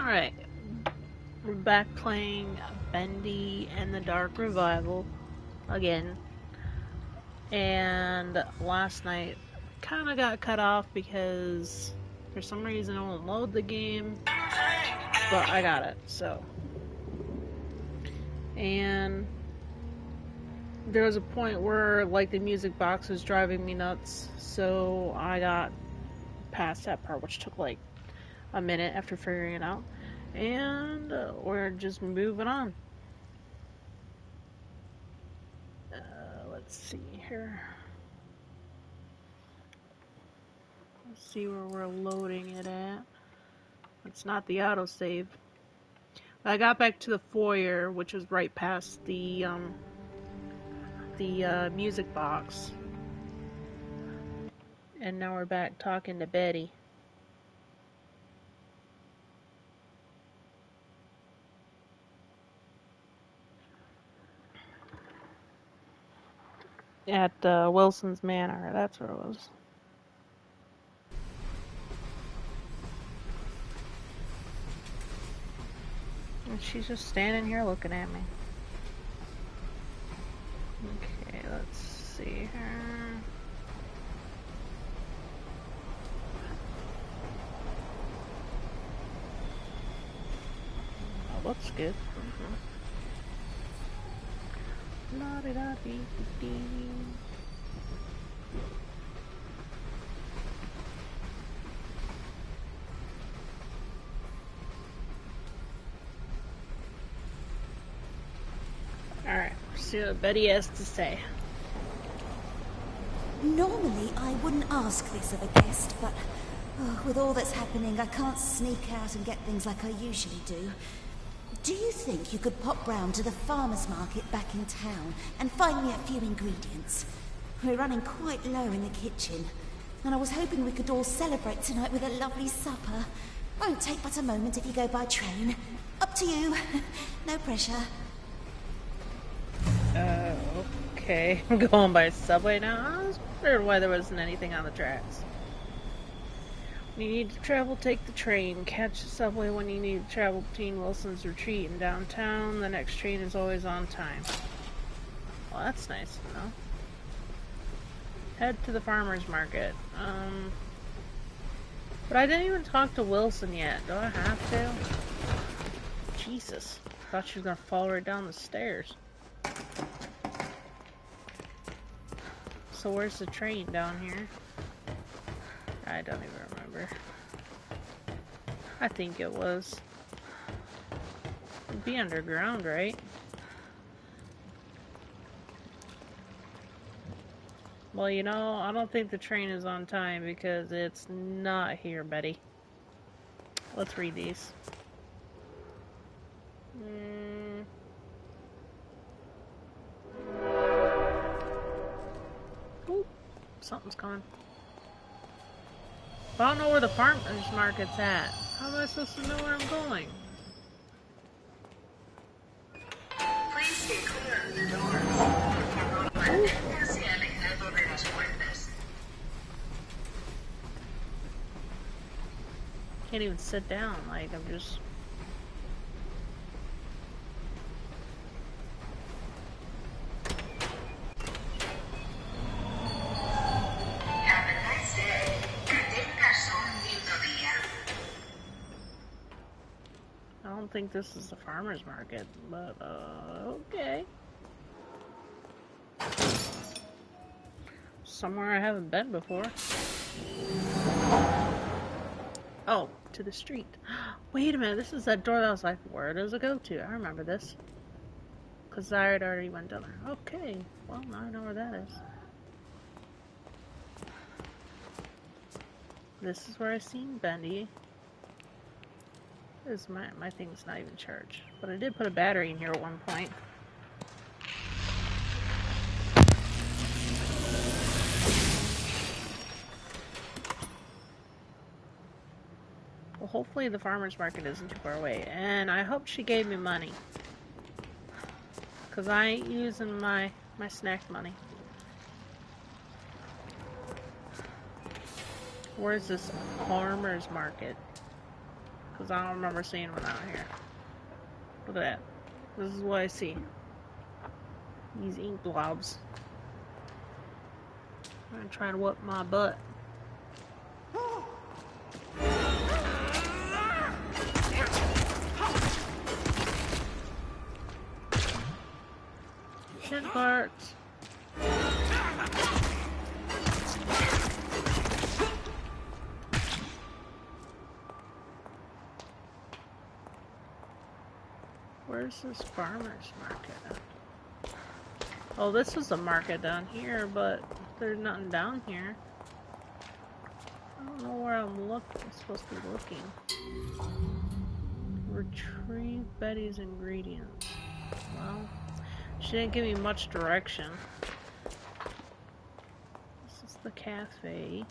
Alright, we're back playing Bendy and the Dark Revival again. And last night kind of got cut off because for some reason it won't load the game, but I got it, so. And there was a point where like the music box was driving me nuts, so I got past that part, which took like a minute after figuring it out. And we're just moving on. Let's see here. Let's see where we're loading it at. It's not the autosave. I got back to the foyer, which was right past the music box. And now we're back talking to Betty. At Wilson's Manor, that's where it was. And she's just standing here looking at me. Okay, let's see here. Oh, looks good. La-di-da-dee-dee-dee. Alright, see what Betty has to say. Normally, I wouldn't ask this of a guest, but with all that's happening, I can't sneak out and get things like I usually do. Do you think you could pop round to the farmer's market back in town and find me a few ingredients? We're running quite low in the kitchen, and I was hoping we could all celebrate tonight with a lovely supper. Won't take but a moment if you go by train. Up to you. No pressure. Okay. I'm going by subway now. I was wondering why there wasn't anything on the tracks. When you need to travel, take the train. Catch the subway when you need to travel between Wilson's Retreat and downtown. The next train is always on time. Well, that's nice to know. Head to the farmer's market. But I didn't even talk to Wilson yet. Do I have to? Jesus. I thought she was gonna fall right down the stairs. So where's the train? Down here? I don't even remember. I think it was. It'd be underground, right? Well, you know, I don't think the train is on time because it's not here, Betty. Let's read these. Ooh, something's coming. If I don't know where the farmer's market's at, how am I supposed to know where I'm going? Please stay clear of the door. Manténgase alejado de las puertas. Can't even sit down, like I'm just... I don't think this is the farmer's market, but okay. Somewhere I haven't been before. Oh, to the street. Wait a minute, this is that door that I was like, where does it go to? I remember this. Because I had already went down there. Okay, well, now I know where that is. This is where I seen Bendy. This my thing's not even charged. But I did put a battery in here at one point. Well, hopefully the farmer's market isn't too far away. And I hope she gave me money. Because I ain't using my snack money. Where's this farmer's market? Because I don't remember seeing one out here. Look at that. This is what I see. These ink blobs. I'm gonna try to whip my butt. Shit parts. Where's this farmer's market at? Oh, this is a market down here, but there's nothing down here. I don't know where I'm supposed to be looking. Retrieve Betty's ingredients. Well, she didn't give me much direction. This is the cafe.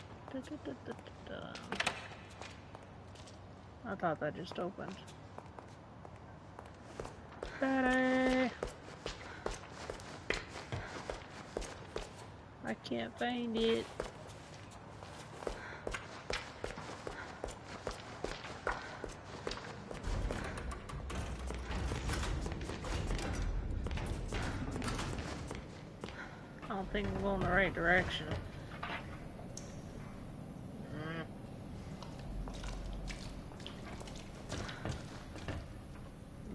I thought that just opened. Betty! I can't find it. I don't think I'm going the right direction.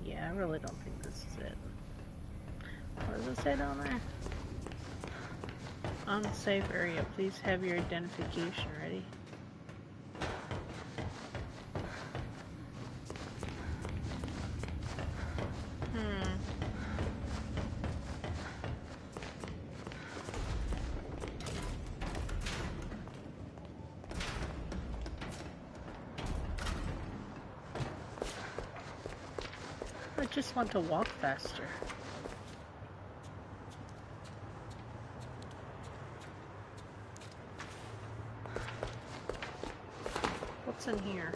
Yeah, I really don't think this is it. What does it say down there? Unsafe area. Please have your identification ready. I just want to walk faster. What's in here?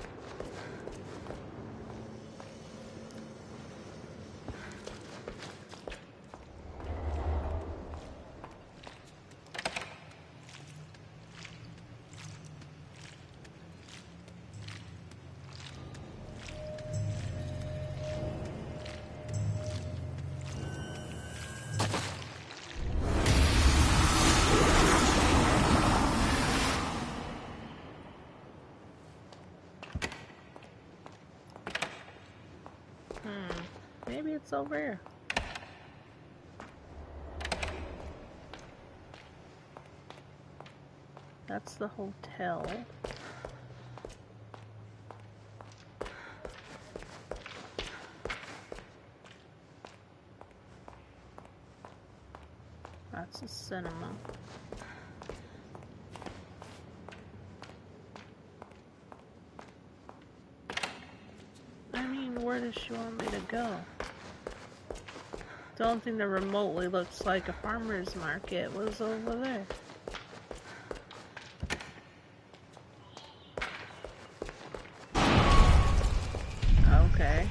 Maybe it's over here. That's the hotel. That's a cinema. I mean, where does she want me to go? The only thing that remotely looks like a farmer's market was over there. Okay.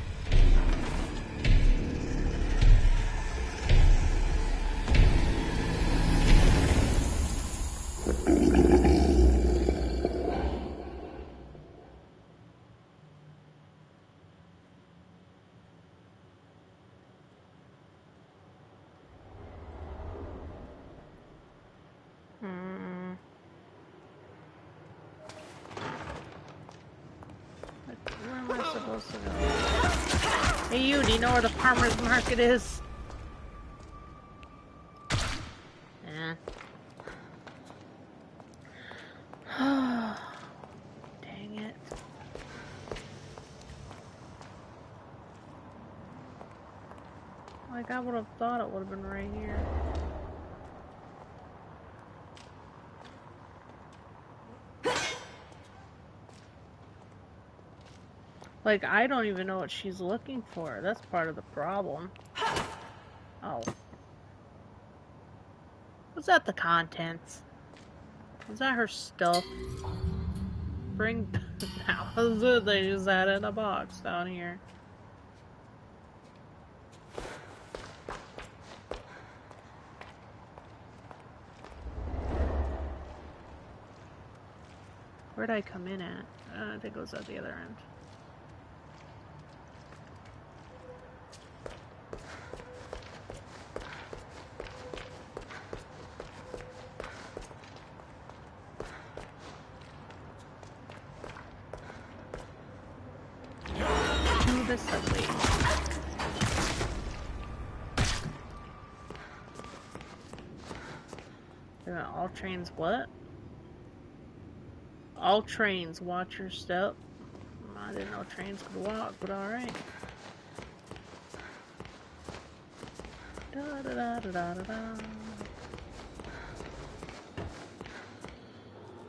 Where am I supposed to go? Hey you, do you know where the farmer's market is? Yeah. Dang it. Like I would have thought it would have been right here. Like, I don't even know what she's looking for. That's part of the problem. Oh. Was that the contents? Was that her stuff? Bring... That was it. They just had it in a box down here. Where'd I come in at? I think it was at the other end. the subway. All trains what? All trains, watch your step. I didn't know trains could walk, but alright. Da da da da da da da.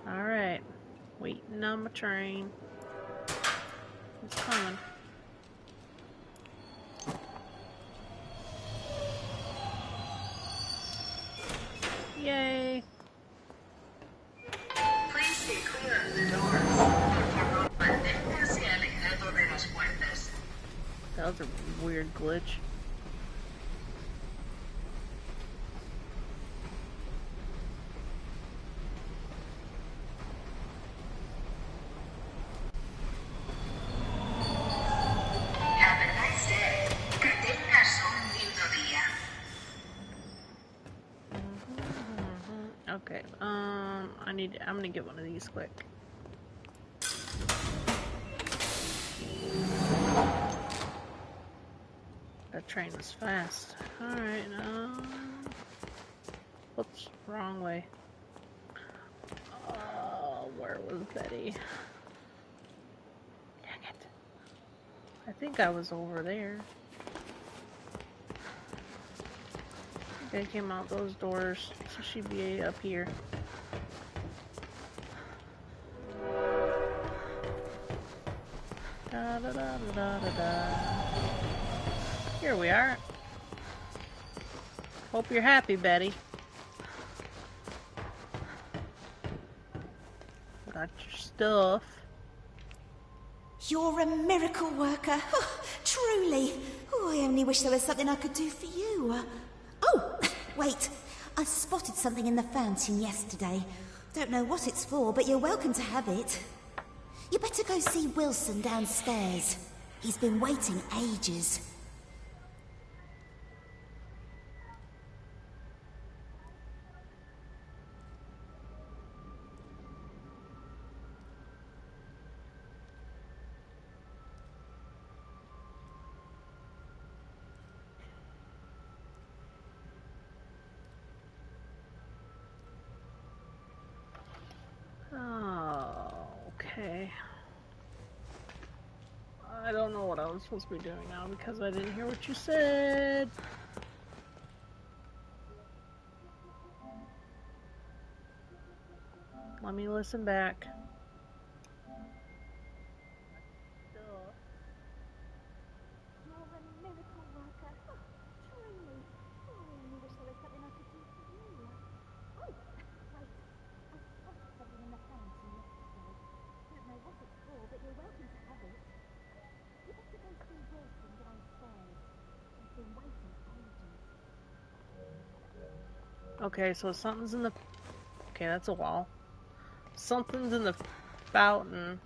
Alright. Waiting on my train. It's coming. Yay! Please stay clear of the door. Hacia alejado de las puertas. That was a weird glitch. Have a nice day. Que tengas un lindo día. Okay, I'm gonna get one of these quick. That train was fast. Alright, whoops, wrong way. Where was Betty? Dang it. I think I was over there. I think I came out those doors, so she'd be up here. Da da da da da da. Here we are. Hope you're happy, Betty. Got your stuff. You're a miracle worker. Oh, truly. Oh, I only wish there was something I could do for you. Oh, wait. I spotted something in the fountain yesterday. Don't know what it's for, but you're welcome to have it. You better go see Wilson downstairs. He's been waiting ages. Oh, okay. I don't know what I was supposed to be doing now because I didn't hear what you said. Let me listen back. You're a miracle worker. Oh, truly. Oh, I only wish there was something I could do for you. Oh, wait. I spotted something in the fountain yesterday. Don't know what it's for, but you're welcome to have it. You better go see Wilson downstairs. He's been waiting ages. Okay, so something's in the... Okay, that's a wall. Something's in the fountain.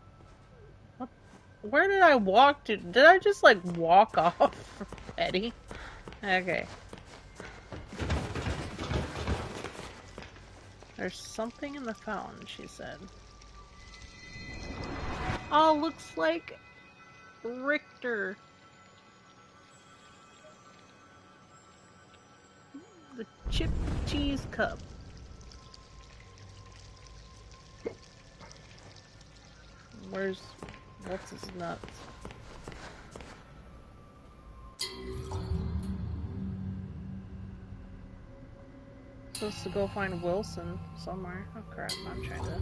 What? Where did I walk to? Did I just, like, walk off, Betty? Okay. There's something in the fountain, she said. Oh, looks like Richter. The chip cheese cup. What's his nuts? Supposed to go find Wilson somewhere. Oh crap, I'm trying to...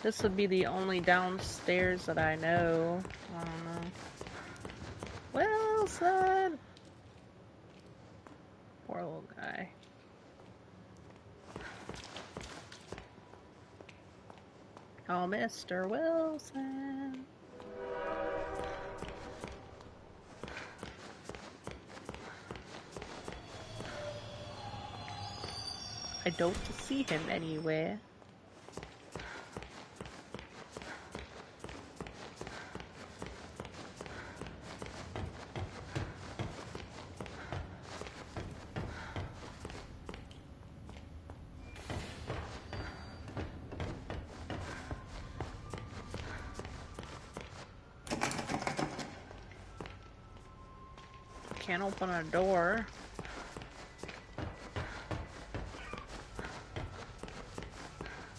This would be the only downstairs that I know. I don't know. Wilson! Poor little guy. Oh, Mr. Wilson. I don't see him anywhere. Can't open a door.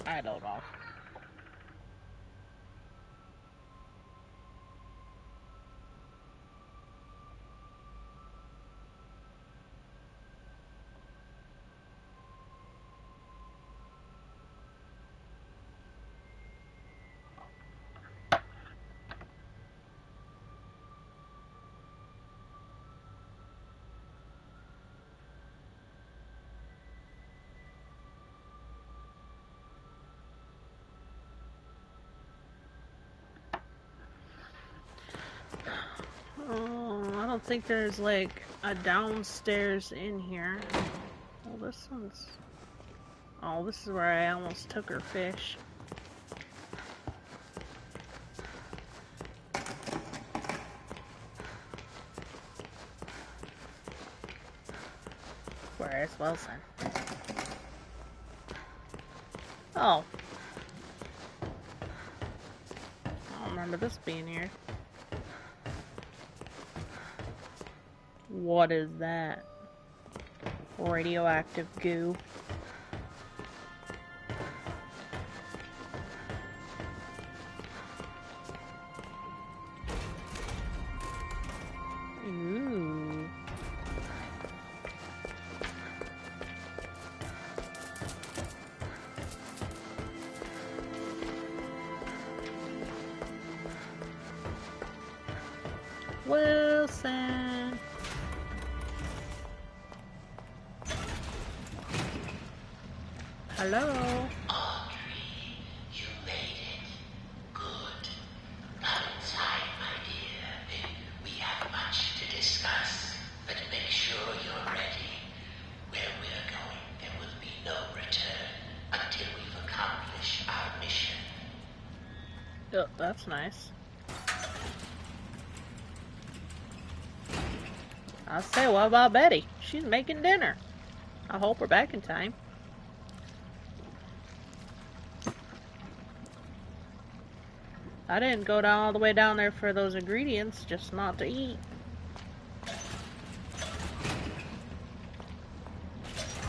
I don't know. Oh, I don't think there's like a downstairs in here. Oh, this one's... Oh, this is where I almost took her fish. Where is Wilson? Oh. I don't remember this being here. What is that? Radioactive goo. Ooh. Wilson. Hello. Audrey, you made it. Good. Come inside, my dear. We have much to discuss, but make sure you're ready. Where we're going, there will be no return until we've accomplished our mission. Oh, that's nice. I'll say, what about Betty? She's making dinner. I hope we're back in time. I didn't go down all the way down there for those ingredients, just not to eat.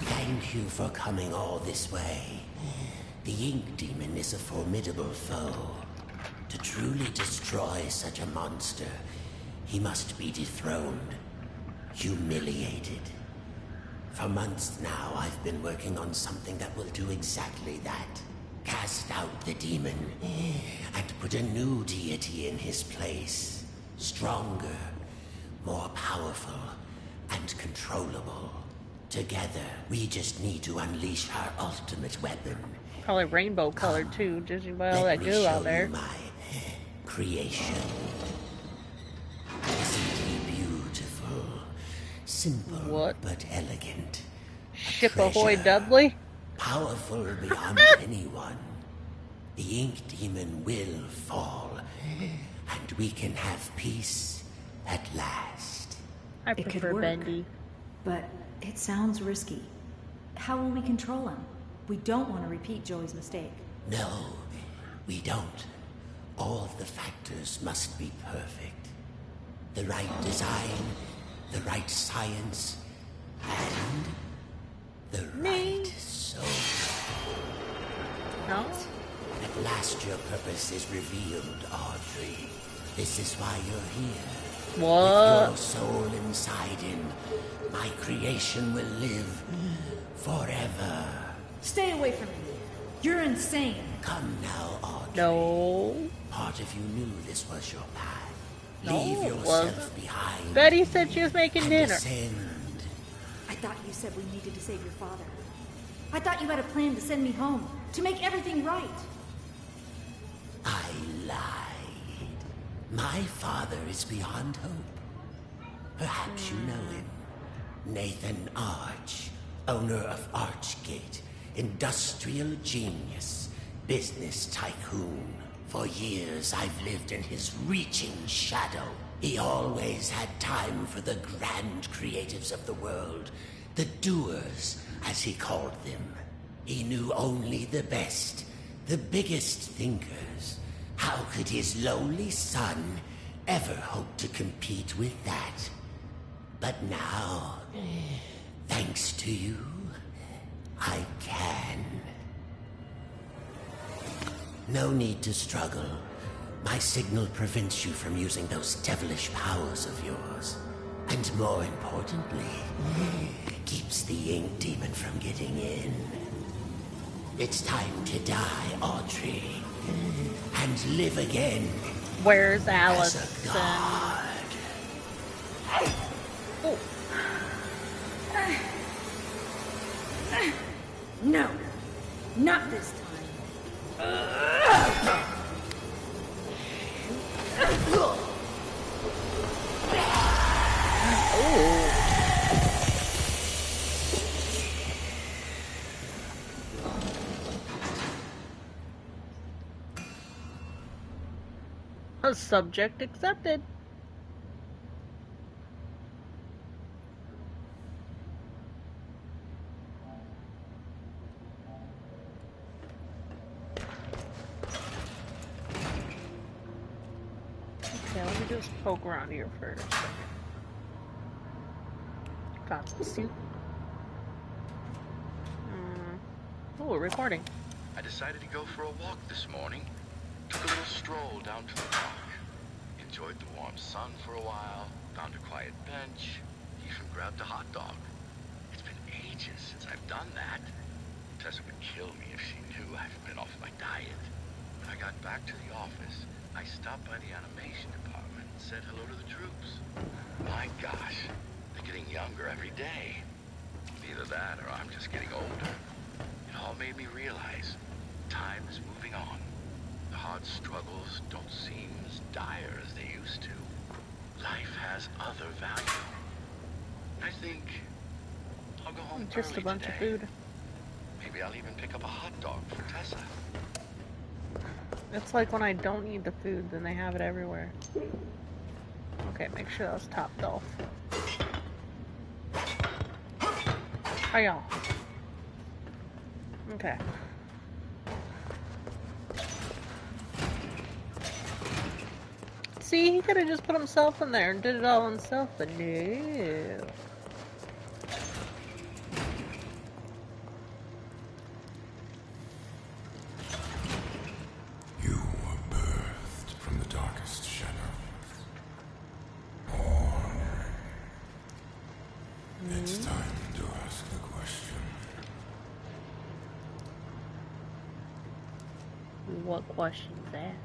Thank you for coming all this way. The Ink Demon is a formidable foe. To truly destroy such a monster, he must be dethroned, humiliated. For months now, I've been working on something that will do exactly that. Cast out the demon, and put a new deity in his place. Stronger, more powerful, and controllable. Together, we just need to unleash our ultimate weapon. Probably rainbow colored too, judging by all that goo out there. Let me show you my creation. Isn't he beautiful? Simple What? but elegant. Ship ahoy, Treasure. Dudley. Powerful beyond anyone. The Ink Demon will fall, and we can have peace at last. I It could prefer work. Bendy. But it sounds risky. How will we control him? We don't want to repeat Joey's mistake. No, we don't. All of the factors must be perfect. The right design, the right science, and the right soul. No? At last your purpose is revealed, Audrey. This is why you're here. With your What? soul inside him, my creation will live forever. Stay away from me. You're insane. Come now, Audrey. No. Part of you knew this was your path. No, Leave it yourself wasn't. behind. Betty said she was making and dinner. ascend. I thought you said we needed to save your father. I thought you had a plan to send me home, to make everything right. I lied. My father is beyond hope. Perhaps you know him. Nathan Arch, owner of Archgate, industrial genius, business tycoon. For years I've lived in his reaching shadow. He always had time for the grand creatives of the world, the doers, as he called them. He knew only the best, the biggest thinkers. How could his lowly son ever hope to compete with that? But now, thanks to you, I can. No need to struggle. My signal prevents you from using those devilish powers of yours. And more importantly, keeps the ink demon from getting in. It's time to die, Audrey. And live again. Where's As a Allison? god. Oh, No, not this time. a subject accepted. Okay, let me just poke around here first. Found some soup. Oh, recording. I decided to go for a walk this morning. Took a little stroll down to the park. Enjoyed the warm sun for a while. Found a quiet bench. Even grabbed a hot dog. It's been ages since I've done that. Tessa would kill me if she knew I've been off my diet. When I got back to the office, I stopped by the animation department and said hello to the troops. My gosh, they're getting younger every day. Either that or I'm just getting older. It all made me realize time is moving on. The hard struggles don't seem as dire as they used to. Life has other value. I think I'll go home Just early a bunch today. of food. Maybe I'll even pick up a hot dog for Tessa. It's like when I don't need the food, then they have it everywhere. Okay, make sure that was topped off. Hi, y'all. Okay. See, he could have just put himself in there and did it all himself, but no. You were birthed from the darkest shadows. Born. It's time to ask the question. What question's that?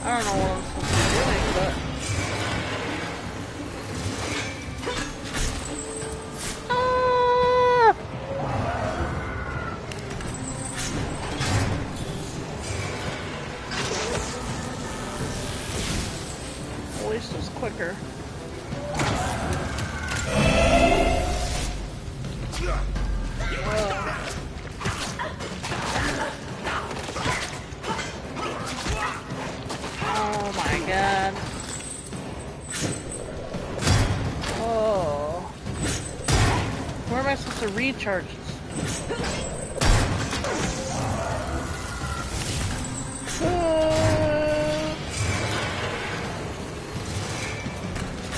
I don't know what I'm supposed to be doing, but... Ah! At least it's quicker. Oh my god. Oh. Where am I supposed to recharge this?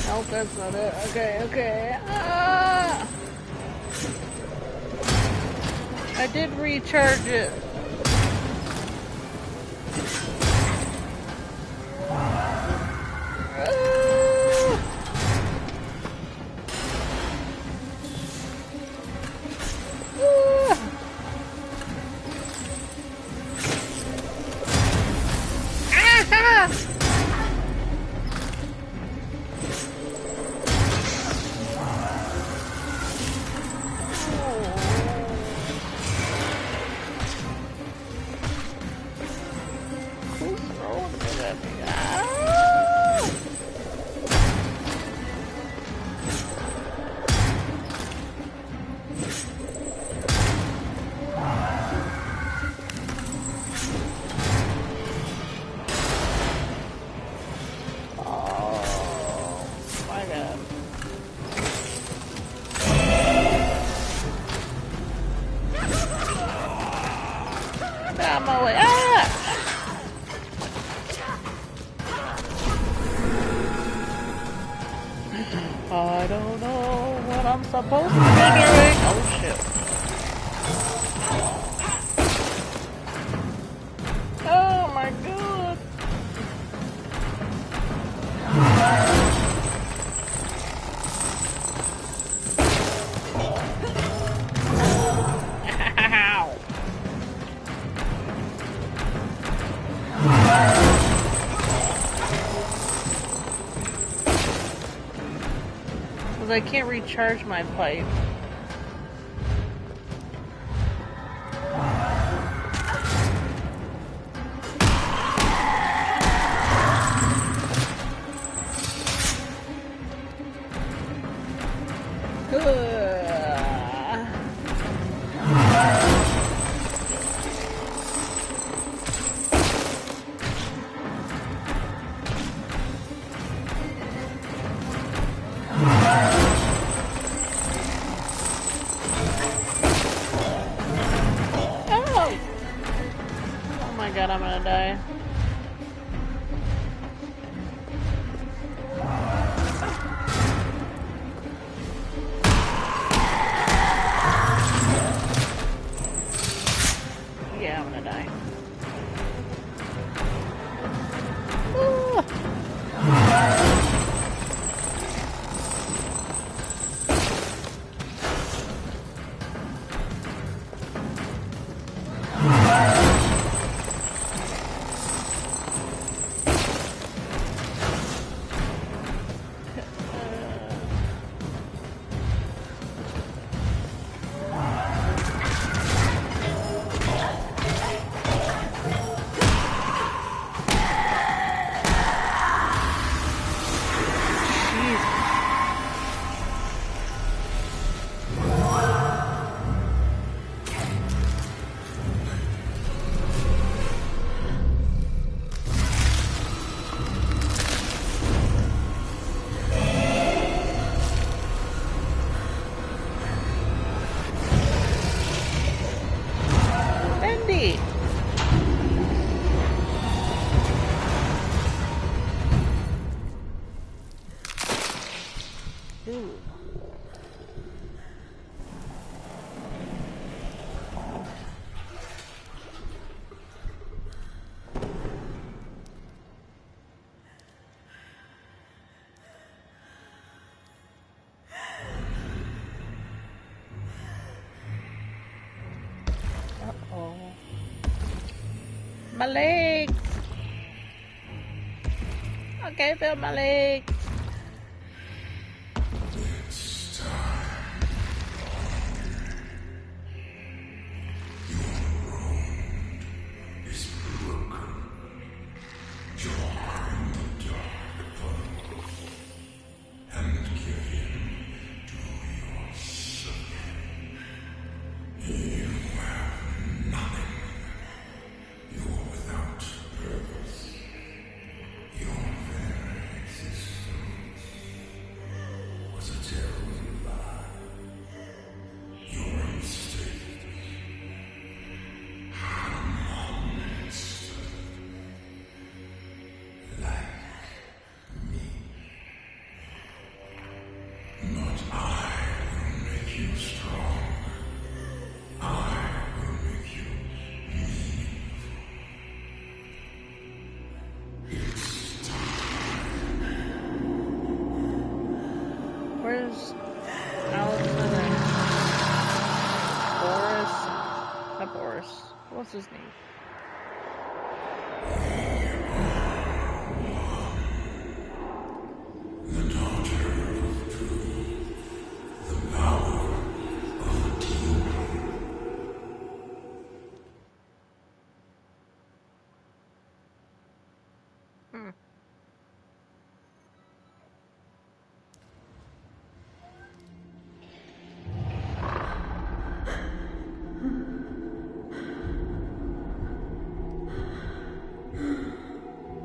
Nope, that's not it. Okay, okay. Ah! I did recharge it. Ah! I don't know what I'm supposed to be doing. Oh shit. Oh my god. Ow. Because I can't recharge my pipe. Oh my god, I'm gonna die. Yeah, I'm gonna die. Bendy! Ooh. Uh-oh. My legs! I can't feel my legs! Where's Allison and Boris? Not Boris. What's his name? The daughter of truth, the power of a demon.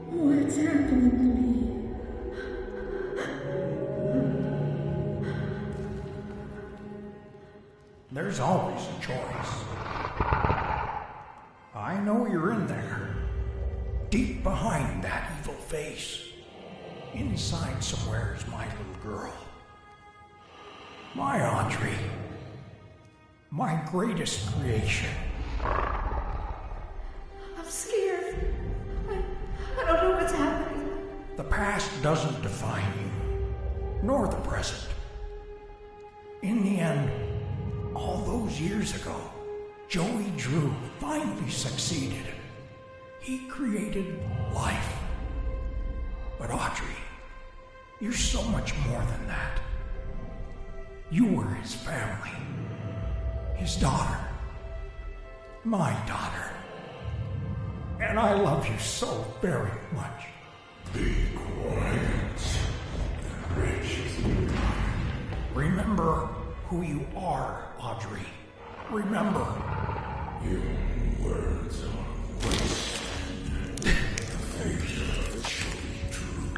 What's happening to me? There's always a choice. I know you're in there. Deep behind that evil face. Inside somewhere is my little girl. My Audrey. My greatest creation. I'm scared. I don't know what's happening. The past doesn't define you, nor the present. In the end, all those years ago, Joey Drew finally succeeded. He created life. But Audrey, you're so much more than that. You were his family. His daughter. My daughter. And I love you so very much. Be quiet. Rich. Remember who you are, Audrey. Remember. Your words are waste. The fate of Joey Drew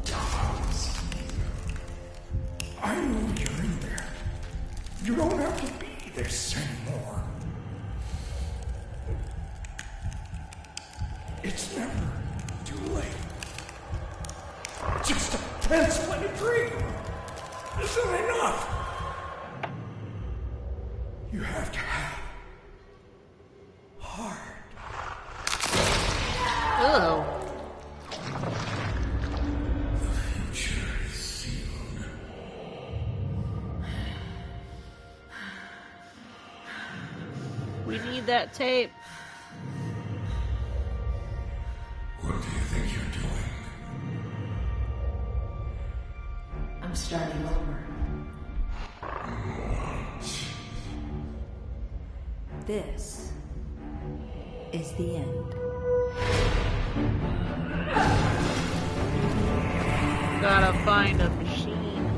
dies. I know you're in there. You don't have to be this anymore. It's never too late. Just a pencil and a dream isn't enough. You have to have heart. Oh. The future is sealed. We need that tape. What do you think you're doing? I'm starting over. This is the end. Gotta find a machine.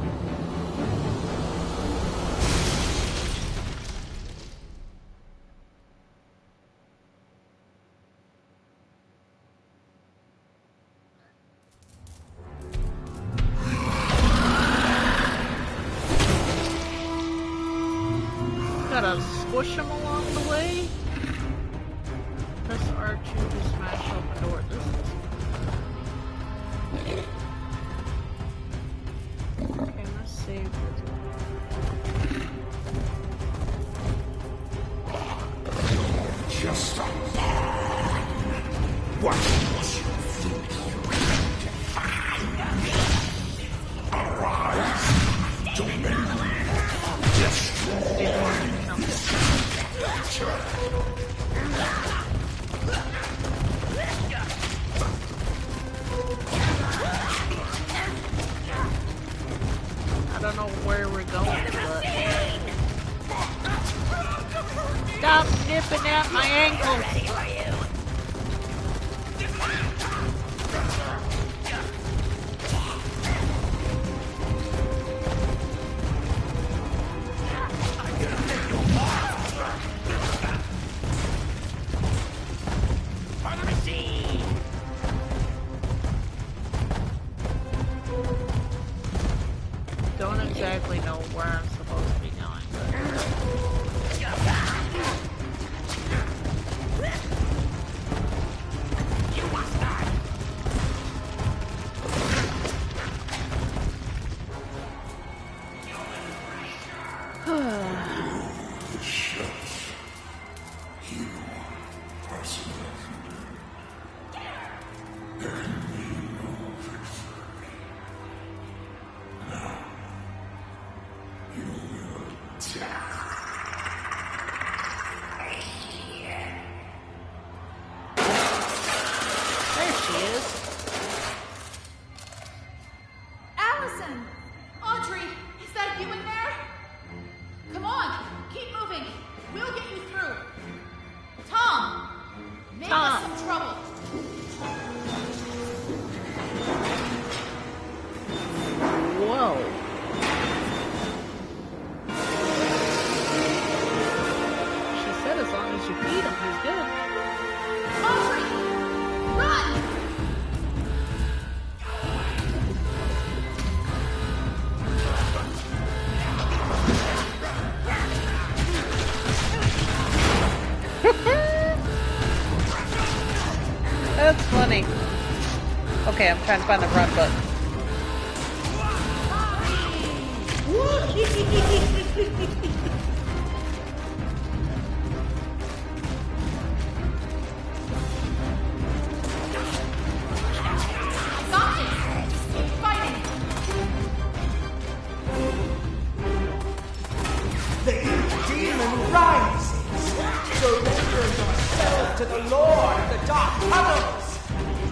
Gotta squish him along the way. Press R2 to smash open door. This is... Okay, let's save this. Just a pawn. What was you think you came to find? Arise, Dominion, destroy. I don't know where we're going, but... Stop nipping at my ankles! Don't exactly know where I'm supposed to be going, but... Allison! Audrey, is that you in there? Come on, keep moving. We'll get you through. Tom, make us some trouble. Whoa. She said as long as you feed him, he's good. Audrey, run! That's funny. Okay, I'm trying to find the run button. Woo, he's to the Lord of the Dark Puddles.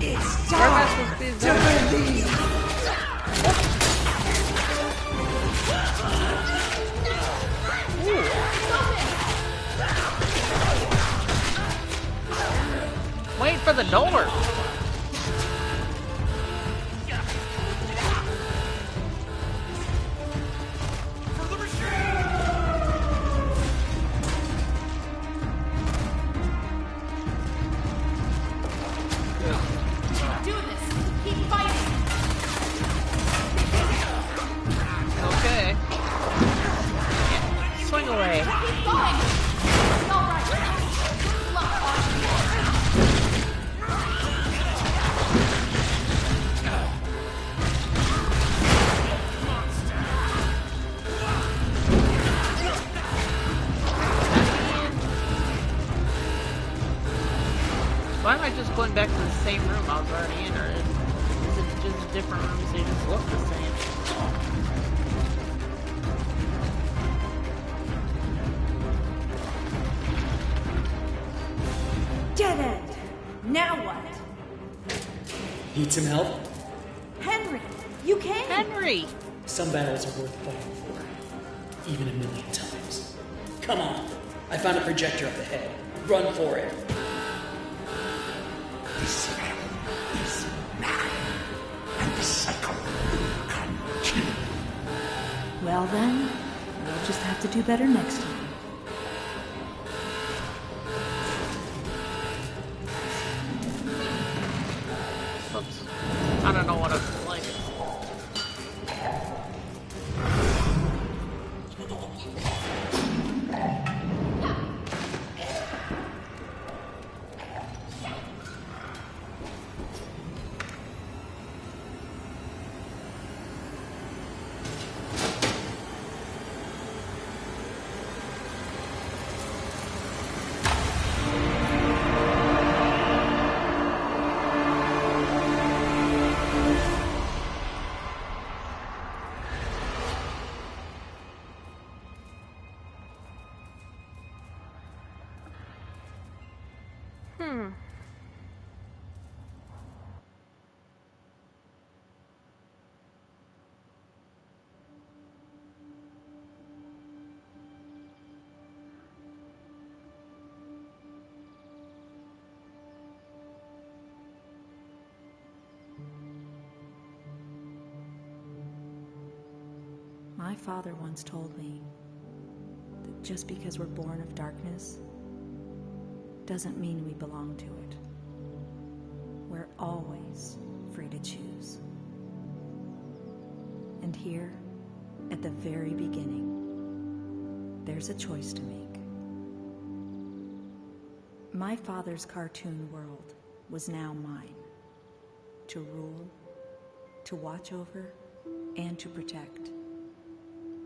It's Where am I time supposed to be to there? believe. Wait for the door. Do this. Keep fighting. Okay. Swing away. Keep going. It's all right. Good luck, Audrey. Why am I just going back to the same room I was already in, or is it just different rooms? They just look the same. Dead end. Now what? Need some help? Henry, you came. Henry! Some battles are worth fighting for, even 1,000,000 times. Come on, I found a projector up ahead. Run for it. This end is mine, and the cycle will continue. Well then, we'll just have to do better next time. Oops. I don't know what it's like. My father once told me that just because we're born of darkness doesn't mean we belong to it. We're always free to choose. And here, at the very beginning, there's a choice to make. My father's cartoon world was now mine, to rule, to watch over, and to protect.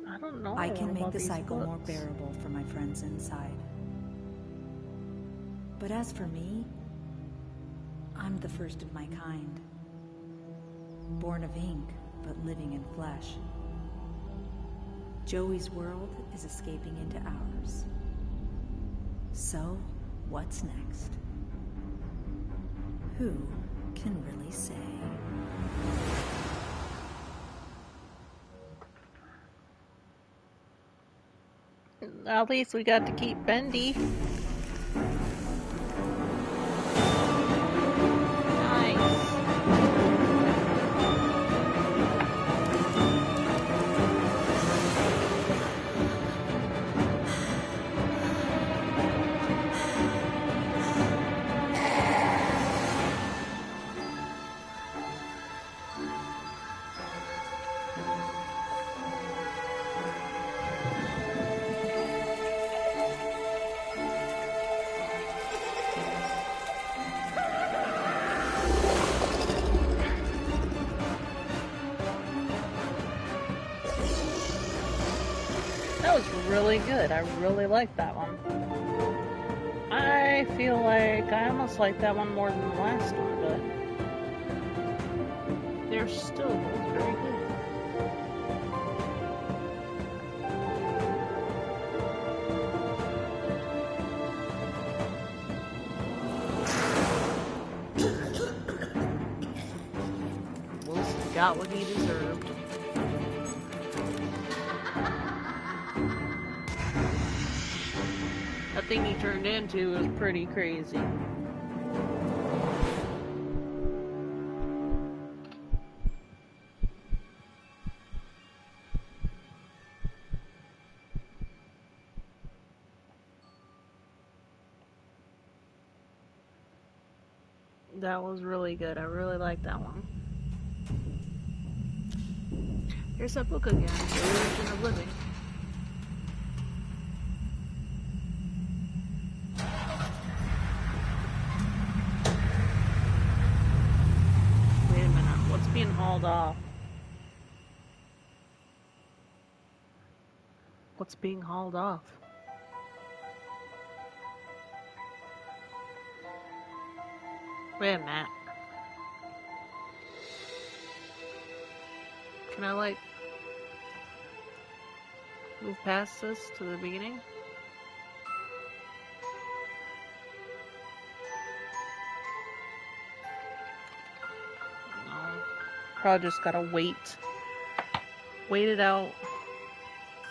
I don't know. I can make about the these cycle more books. bearable for my friends inside. But as for me, I'm the first of my kind. Born of ink, but living in flesh. Joey's world is escaping into ours. So, what's next? Who can really say? At least we got to keep Bendy. Nice. That was really good. I really liked that one. I feel like I almost liked that one more than the last one, but they're still both very good. got what he deserved. That thing he turned into was pretty crazy. That was really good. I really liked that one. Here's that book again, The Origin of Living. Wait a minute, what's being hauled off? What's being hauled off? Wait a minute. Can I, like, move past this to the beginning? No. Probably just gotta wait. Wait it out.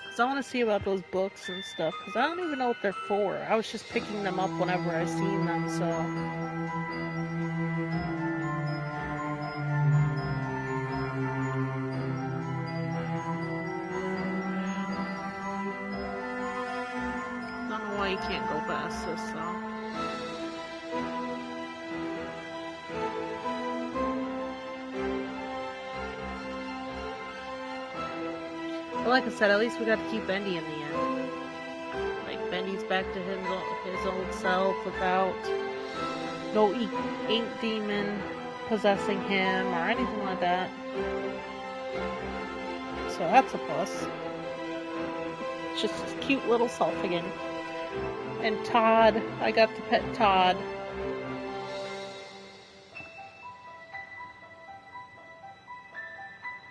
Because I want to see about those books and stuff. Because I don't even know what they're for. I was just picking them up whenever I seen them, so... You can't go past this, so. But like I said, at least we got to keep Bendy in the end. Like, Bendy's back to his old self without no ink demon possessing him or anything like that. So that's a plus. It's just his cute little self again. And Todd, I got to pet Todd.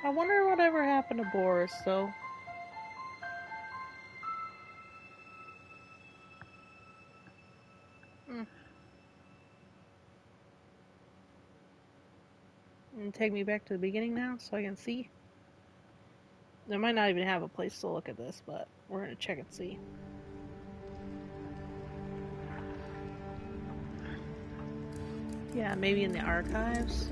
I wonder whatever happened to Boris, though. And take me back to the beginning now, so I can see. They might not even have a place to look at this, but we're gonna check and see. Yeah, maybe in the archives.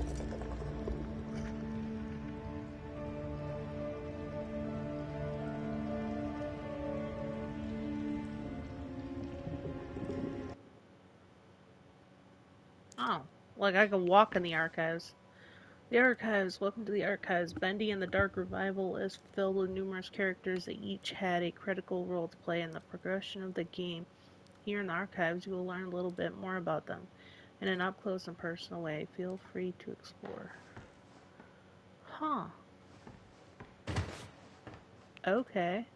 Oh, like I can walk in the archives. The archives. Welcome to the archives. Bendy and the Dark Revival is filled with numerous characters that each had a critical role to play in the progression of the game. Here in the archives, you will learn a little bit more about them. In an up-close and personal way, feel free to explore. Huh. Okay.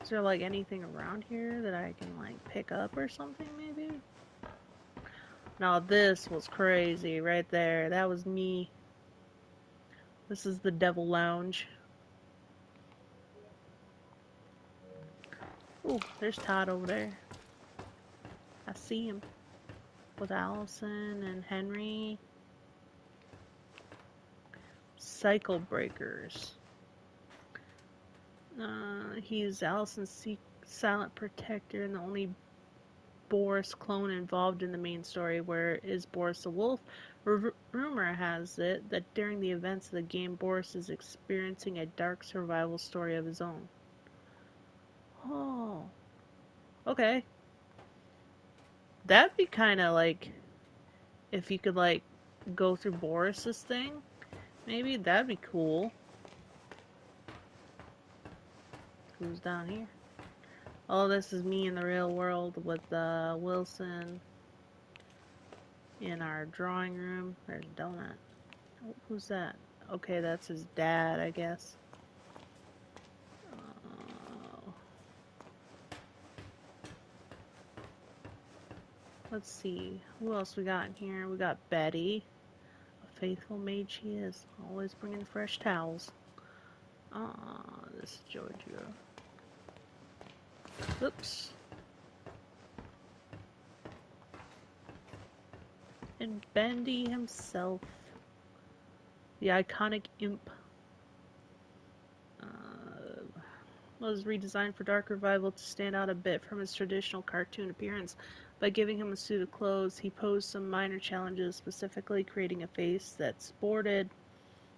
Is there like anything around here that I can like pick up or something maybe? Now this was crazy right there. That was me. This is the Devil Lounge. Ooh, there's Todd over there. I see him. With Allison and Henry. Cycle Breakers. He's Allison's silent protector and the only Boris clone involved in the main story. Where is Boris the Wolf? Rumor has it that during the events of the game, Boris is experiencing a dark survival story of his own. Oh. Okay. That'd be kind of like, if you could like go through Boris's thing, maybe that'd be cool. Who's down here? Oh, this is me in the real world with Wilson in our drawing room. There's Donut. Oh, who's that? Okay, that's his dad, I guess. Let's see. Who else we got in here? We got Betty. A faithful maid she is. Always bringing fresh towels. This is Georgia. Oops. And Bendy himself, the iconic imp, was redesigned for Dark Revival to stand out a bit from his traditional cartoon appearance. By giving him a suit of clothes, he posed some minor challenges, specifically creating a face that sported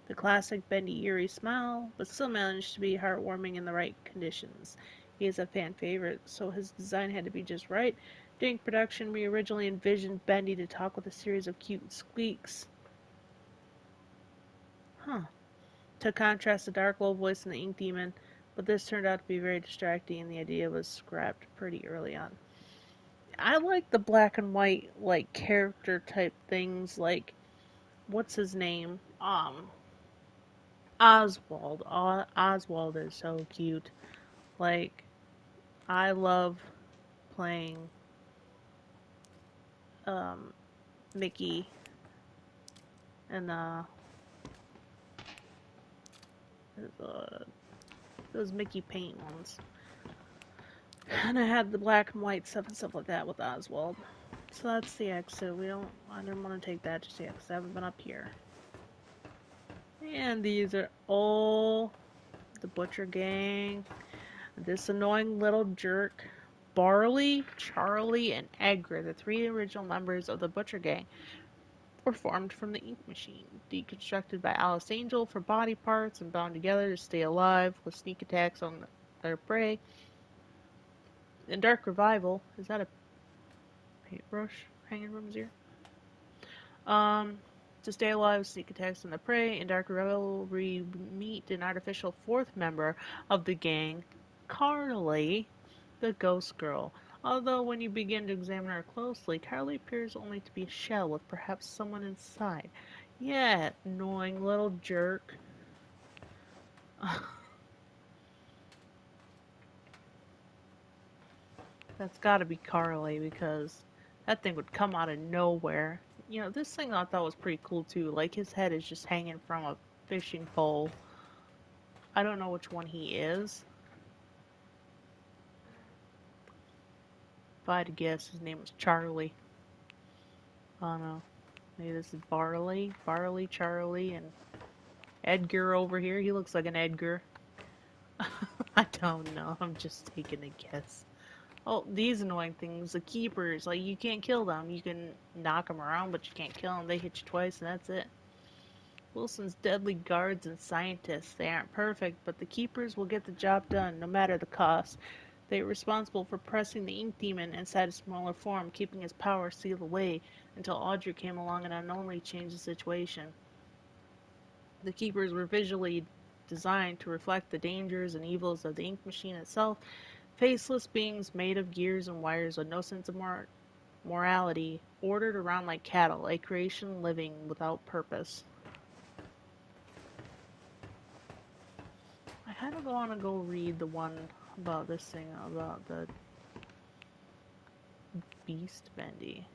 the classic Bendy eerie smile, but still managed to be heartwarming in the right conditions. He is a fan favorite, so his design had to be just right. During production, we originally envisioned Bendy to talk with a series of cute squeaks. To contrast the dark low voice in the Ink Demon, but this turned out to be very distracting and the idea was scrapped pretty early on. I like the black and white like character type things, like what's his name? Oswald. Oswald is so cute. Like, I love playing Mickey and those Mickey paint ones. And I had the black and white stuff and stuff like that with Oswald. So that's the exit. I didn't want to take that just yet because I haven't been up here. And these are all the Butcher Gang. This annoying little jerk, Barley, Charlie, and Edgar, the three original members of the Butcher Gang, were formed from the ink machine, deconstructed by Alice Angel for body parts and bound together to stay alive with sneak attacks on their prey. In Dark Revival, is that a paintbrush hanging from his ear? To stay alive, sneak attacks on the prey. In Dark Revival, we meet an artificial fourth member of the gang, Carly, the ghost girl. Although when you begin to examine her closely, Carly appears only to be a shell with perhaps someone inside. Yeah, annoying little jerk. That's gotta be Carly because that thing would come out of nowhere. You know, this thing I thought was pretty cool too. Like his head is just hanging from a fishing pole. I don't know which one he is. If I had to guess, his name was Charlie. I don't know. Maybe this is Barley, Charlie, and Edgar over here. He looks like an Edgar. I don't know. I'm just taking a guess. Oh, these annoying things. The keepers. Like, you can't kill them. You can knock them around, but you can't kill them. They hit you twice, and that's it. Wilson's deadly guards and scientists. They aren't perfect, but the keepers will get the job done, no matter the cost. They are responsible for pressing the ink demon inside a smaller form, keeping his power sealed away until Audrey came along and unknowingly changed the situation. The keepers were visually designed to reflect the dangers and evils of the ink machine itself, faceless beings made of gears and wires with no sense of morality, ordered around like cattle, a creation living without purpose. I kind of want to go read the one about this thing, about the Beast Bendy.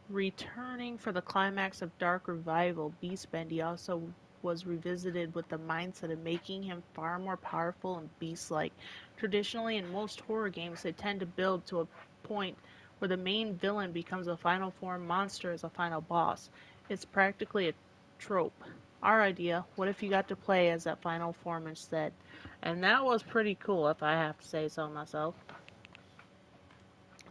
Returning for the climax of Dark Revival, Beast Bendy also was revisited with the mindset of making him far more powerful and beast-like. Traditionally, in most horror games, they tend to build to a point where the main villain becomes a final form monster as a final boss. It's practically a trope. Our idea, what if you got to play as that final form instead? And that was pretty cool, if I have to say so myself.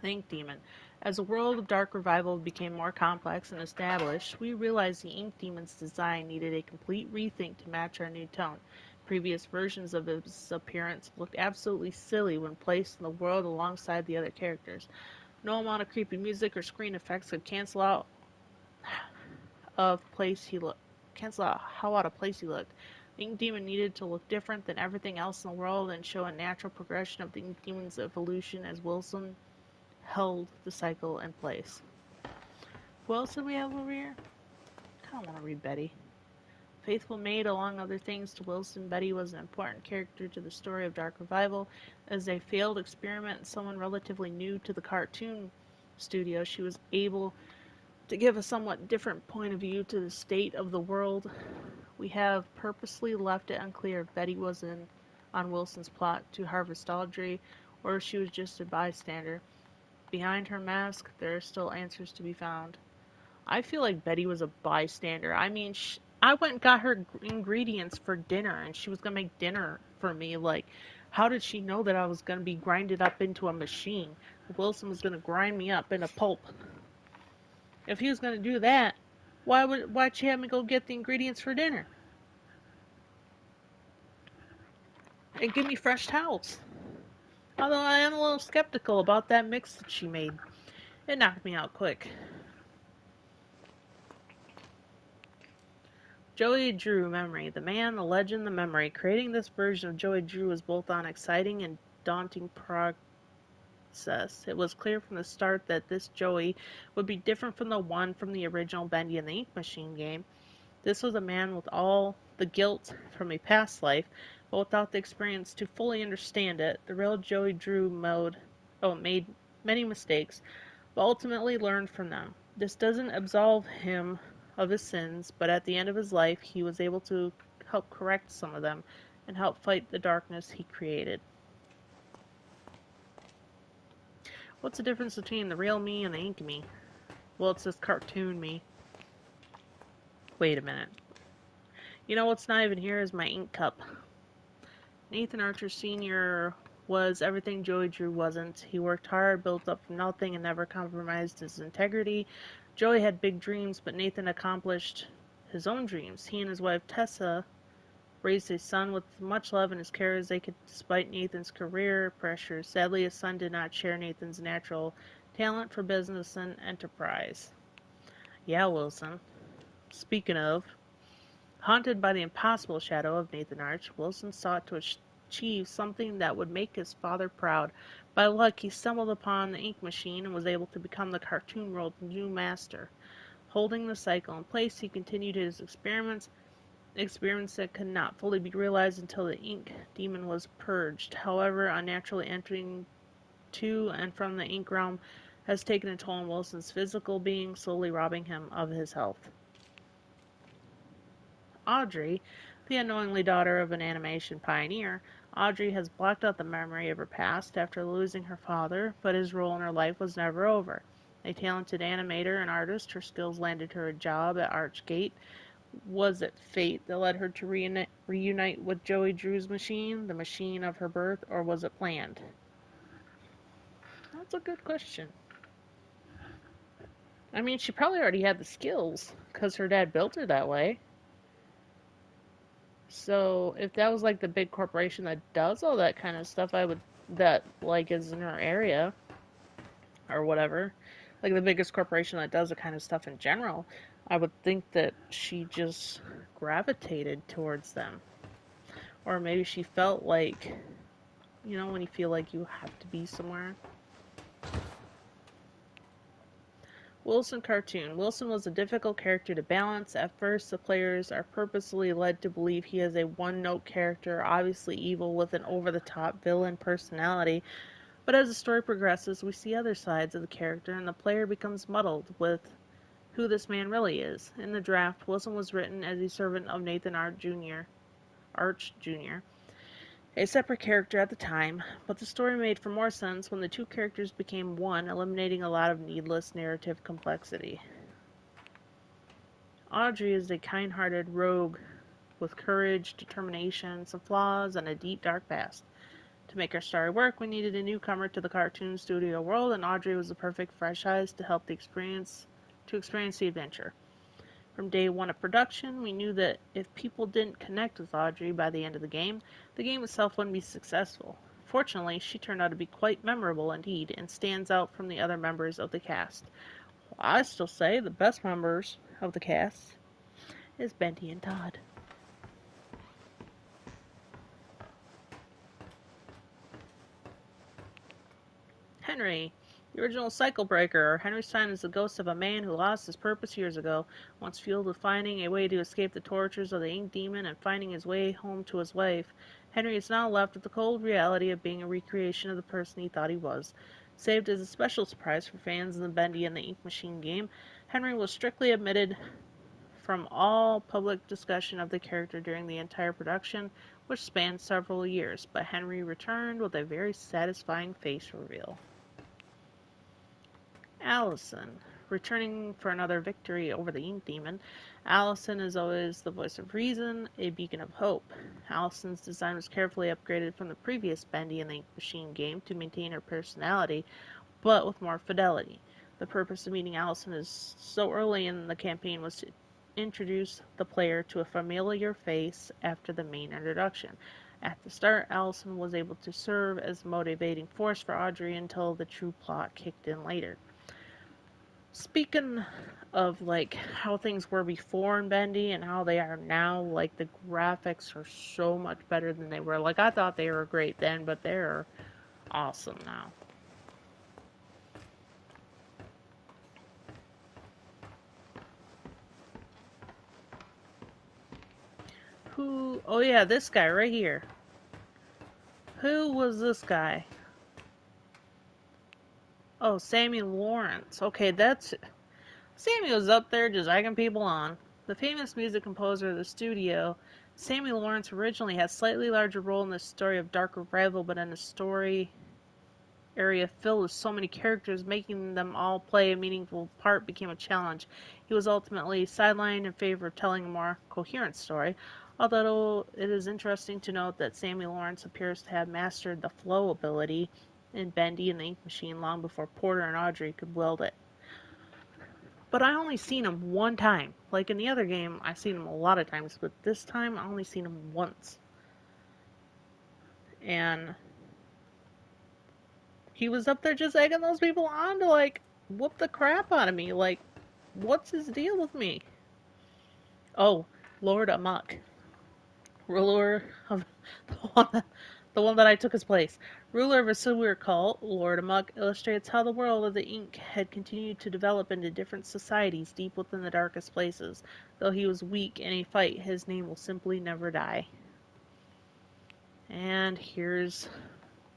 Ink Demon. As the world of Dark Revival became more complex and established, we realized the Ink Demon's design needed a complete rethink to match our new tone. Previous versions of his appearance looked absolutely silly when placed in the world alongside the other characters. No amount of creepy music or screen effects could cancel out how out of place he looked. The Ink Demon needed to look different than everything else in the world and show a natural progression of the Ink Demon's evolution as Wilson held the cycle in place. Who else do we have over here? I kind of want to read Betty. Faithful maid, among other things, to Wilson, Betty was an important character to the story of Dark Revival. As a failed experiment and someone relatively new to the cartoon studio, she was able to give a somewhat different point of view to the state of the world. We have purposely left it unclear if Betty was in on Wilson's plot to harvest Audrey, or if she was just a bystander. Behind her mask, there are still answers to be found. I feel like Betty was a bystander. I mean, I went and got her ingredients for dinner, and she was going to make dinner for me. Like, how did she know that I was going to be grinded up into a machine? Wilson was going to grind me up in a pulp. If he was going to do that, why'd she have me go get the ingredients for dinner? And give me fresh towels. Although I am a little skeptical about that mix that she made. It knocked me out quick. Joey Drew memory. The man, the legend, the memory. Creating this version of Joey Drew was both an exciting and daunting process. It was clear from the start that this Joey would be different from the one from the original Bendy and the Ink Machine game. This was a man with all the guilt from a past life, but without the experience to fully understand it. The real Joey Drew made many mistakes, but ultimately learned from them. This doesn't absolve him of his sins, but at the end of his life, he was able to help correct some of them and help fight the darkness he created. What's the difference between the real me and the ink me? Well, it's this cartoon me. Wait a minute. You know what's not even here is my ink cup. Nathan Archer Sr. was everything Joey Drew wasn't. He worked hard, built up from nothing, and never compromised his integrity. Joey had big dreams, but Nathan accomplished his own dreams. He and his wife Tessa raised a son with as much love and as care as they could despite Nathan's career pressures. Sadly, his son did not share Nathan's natural talent for business and enterprise. Yeah, Wilson. Speaking of, haunted by the impossible shadow of Nathan Arch, Wilson sought to achieve something that would make his father proud. By luck, he stumbled upon the ink machine and was able to become the cartoon world's new master. Holding the cycle in place, he continued his experiments that could not fully be realized until the ink demon was purged. However, unnaturally entering to and from the ink realm has taken a toll on Wilson's physical being, slowly robbing him of his health. Audrey, the unknowingly daughter of an animation pioneer, Audrey has blocked out the memory of her past after losing her father, but his role in her life was never over. A talented animator and artist, her skills landed her a job at Archgate. Was it fate that led her to reunite with Joey Drew's machine, the machine of her birth, or was it planned? That's a good question. I mean, she probably already had the skills, because her dad built her that way. So, if that was like the big corporation that does all that kind of stuff, that like is in her area, or whatever, like the biggest corporation that does the kind of stuff in general, I would think that she just gravitated towards them. Or maybe she felt like, you know, when you feel like you have to be somewhere. Wilson cartoon. Wilson was a difficult character to balance. At first, the players are purposely led to believe he is a one-note character, obviously evil with an over-the-top villain personality. But as the story progresses, we see other sides of the character, and the player becomes muddled with who this man really is. In the draft, Wilson was written as a servant of Nathan Arch Jr., a separate character at the time, but the story made for more sense when the two characters became one, eliminating a lot of needless narrative complexity. Audrey is a kind-hearted rogue with courage, determination, some flaws, and a deep, dark past. To make our story work, we needed a newcomer to the cartoon studio world, and Audrey was the perfect fresh eyes to help experience the adventure. From day one of production, we knew that if people didn't connect with Audrey by the end of the game itself wouldn't be successful. Fortunately, she turned out to be quite memorable indeed, and stands out from the other members of the cast. Well, I still say the best members of the cast is Bendy and Todd. Henry. The original cycle breaker. Henry Stein is the ghost of a man who lost his purpose years ago, once fueled with finding a way to escape the tortures of the ink demon and finding his way home to his wife. Henry is now left with the cold reality of being a recreation of the person he thought he was. Saved as a special surprise for fans of the Bendy and the Ink Machine game, Henry was strictly omitted from all public discussion of the character during the entire production, which spanned several years, but Henry returned with a very satisfying face reveal. Allison. Returning for another victory over the Ink Demon, Allison is always the voice of reason, a beacon of hope. Allison's design was carefully upgraded from the previous Bendy and the Ink Machine game to maintain her personality, but with more fidelity. The purpose of meeting Allison is so early in the campaign was to introduce the player to a familiar face after the main introduction. At the start, Allison was able to serve as a motivating force for Audrey until the true plot kicked in later. Speaking of like how things were before in Bendy and how they are now, like the graphics are so much better than they were. Like I thought they were great then, but they're awesome now. Who? Oh yeah, this guy right here. Who was this guy? Oh, Sammy Lawrence. Okay, that's... Sammy was up there just egging people on. The famous music composer of the studio, Sammy Lawrence originally had a slightly larger role in the story of Dark Revival, but in a story area filled with so many characters, making them all play a meaningful part became a challenge. He was ultimately sidelined in favor of telling a more coherent story, although it is interesting to note that Sammy Lawrence appears to have mastered the flow ability in Bendy and the Ink Machine long before Porter and Audrey could wield it. But I only seen him one time. Like in the other game, I seen him a lot of times, but this time I only seen him once. And he was up there just egging those people on to, like, whoop the crap out of me. Like, what's his deal with me? Oh, Lord Amok. Ruler of the one that I took his place. Ruler of a sewer cult, Lord Amok illustrates how the world of the Ink had continued to develop into different societies deep within the darkest places. Though he was weak in a fight, his name will simply never die. And here's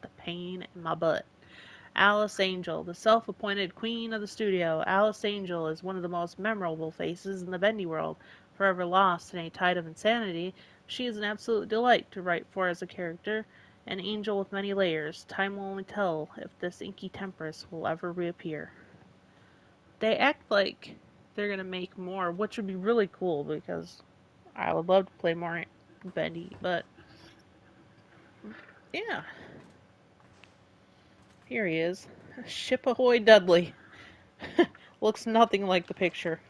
the pain in my butt. Alice Angel, the self-appointed queen of the studio. Alice Angel is one of the most memorable faces in the Bendy world. Forever lost in a tide of insanity, she is an absolute delight to write for as a character, an angel with many layers. Time will only tell if this inky temptress will ever reappear. They act like they're going to make more, which would be really cool because I would love to play more Bendy, but yeah. Here he is. Ship ahoy Dudley. Looks nothing like the picture.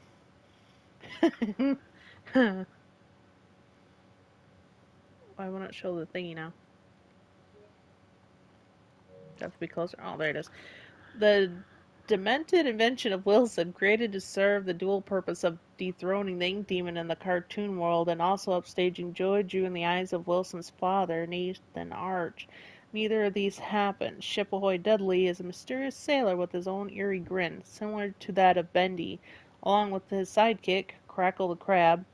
Why won't it show the thingy now? Have to be closer. Oh, there it is. The demented invention of Wilson, created to serve the dual purpose of dethroning the Ink Demon in the cartoon world and also upstaging Joy Drew in the eyes of Wilson's father, Nathan Arch. Neither of these happened. Ship ahoy Dudley is a mysterious sailor with his own eerie grin, similar to that of Bendy, along with his sidekick, Crackle the Crab.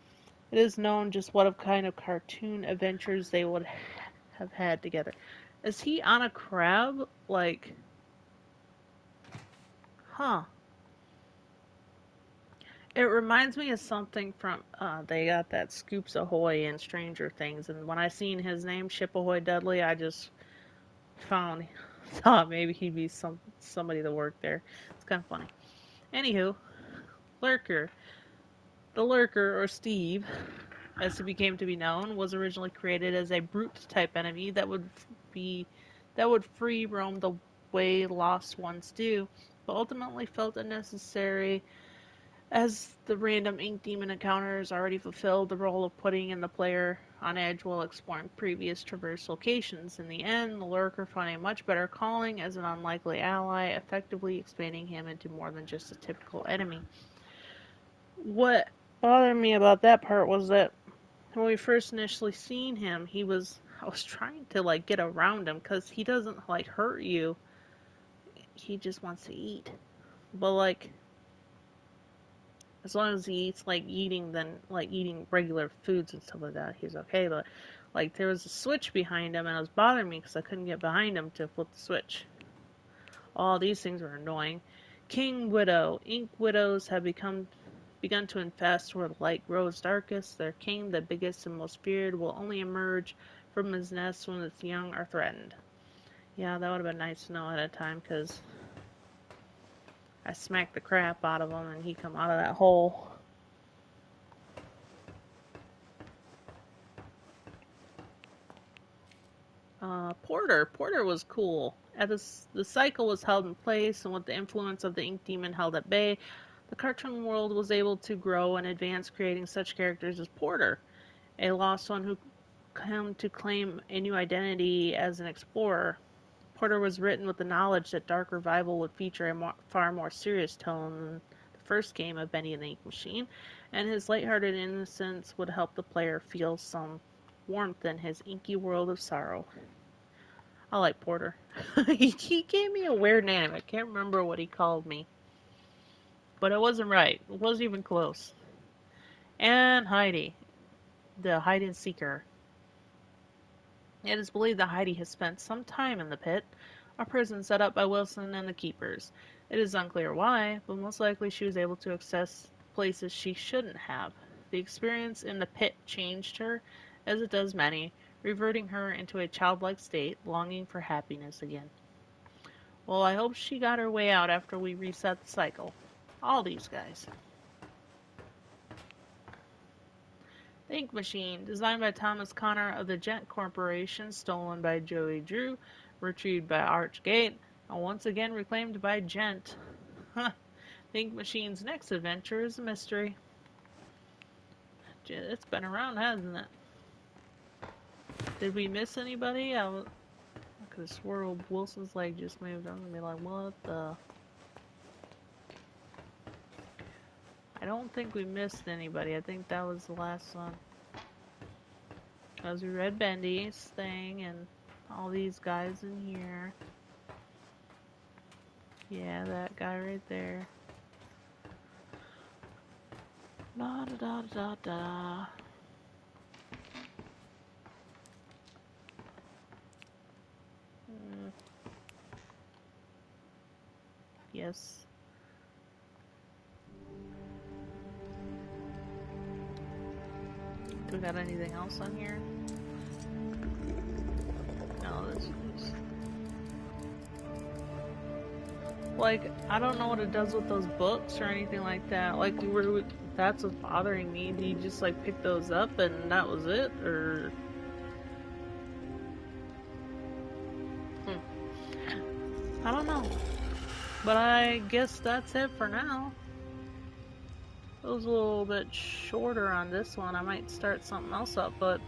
It is known just what kind of cartoon adventures they would have had together. Is he on a crab? Like, huh. It reminds me of something from, they got that Scoops Ahoy in Stranger Things, and when I seen his name, Ship Ahoy Dudley, I just thought maybe he'd be somebody that worked there. It's kind of funny. Anywho, Lurker. The Lurker, or Steve, as he became to be known, was originally created as a brute-type enemy that would free roam the way lost ones do, but ultimately felt unnecessary as the random Ink Demon encounters already fulfilled the role of putting in the player on edge while exploring previous traverse locations. In the end, the Lurker found a much better calling as an unlikely ally, effectively expanding him into more than just a typical enemy. What bothered me about that part was that when we first initially seen him, I was trying to, like, get around him, because he doesn't, like, hurt you. He just wants to eat. But, like, as long as he eats, like, eating regular foods and stuff like that, he's okay. But, like, there was a switch behind him, and it was bothering me, because I couldn't get behind him to flip the switch. All these things were annoying. King Widow. Ink Widows have begun to infest where the light grows darkest. Their king, the biggest and most feared, will only emerge from his nest when its young are threatened. Yeah, that would have been nice to know at a time, because I smacked the crap out of him and he come out of that hole. Porter was cool. The cycle was held in place, and with the influence of the Ink Demon held at bay, the cartoon world was able to grow and advance, creating such characters as Porter, a lost one who came to claim a new identity as an explorer. Porter was written with the knowledge that Dark Revival would feature a far more serious tone than the first game of Bendy and the Ink Machine, and his lighthearted innocence would help the player feel some warmth in his inky world of sorrow. I like Porter. He gave me a weird name. I can't remember what he called me. But it wasn't right. It wasn't even close. And Heidi, the hide-and-seeker. It is believed that Heidi has spent some time in the pit, a prison set up by Wilson and the Keepers. It is unclear why, but most likely she was able to access places she shouldn't have. The experience in the pit changed her, as it does many, reverting her into a childlike state, longing for happiness again. Well, I hope she got her way out after we reset the cycle. All these guys. The Ink Machine, designed by Thomas Connor of the Gent Corporation, stolen by Joey Drew, retrieved by Archgate, and once again reclaimed by Gent. The Ink Machine's next adventure is a mystery. It's been around, hasn't it? Did we miss anybody? I could have swore Wilson's leg just moved. I'm gonna be like, what the? I don't think we missed anybody. I think that was the last one. As we read Bendy's thing and all these guys in here. Yeah, that guy right there. Da da da da da. Yes. Do we got anything else on here? No, this is... Like, I don't know what it does with those books or anything like that. Like, that's what's bothering me. Do you just, like, pick those up and that was it? Or... I don't know. But I guess that's it for now. It was a little bit shorter on this one. I might start something else up, but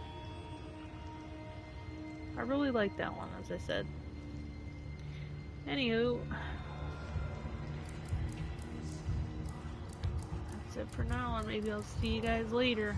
I really like that one, as I said. Anywho, that's it for now, and maybe I'll see you guys later.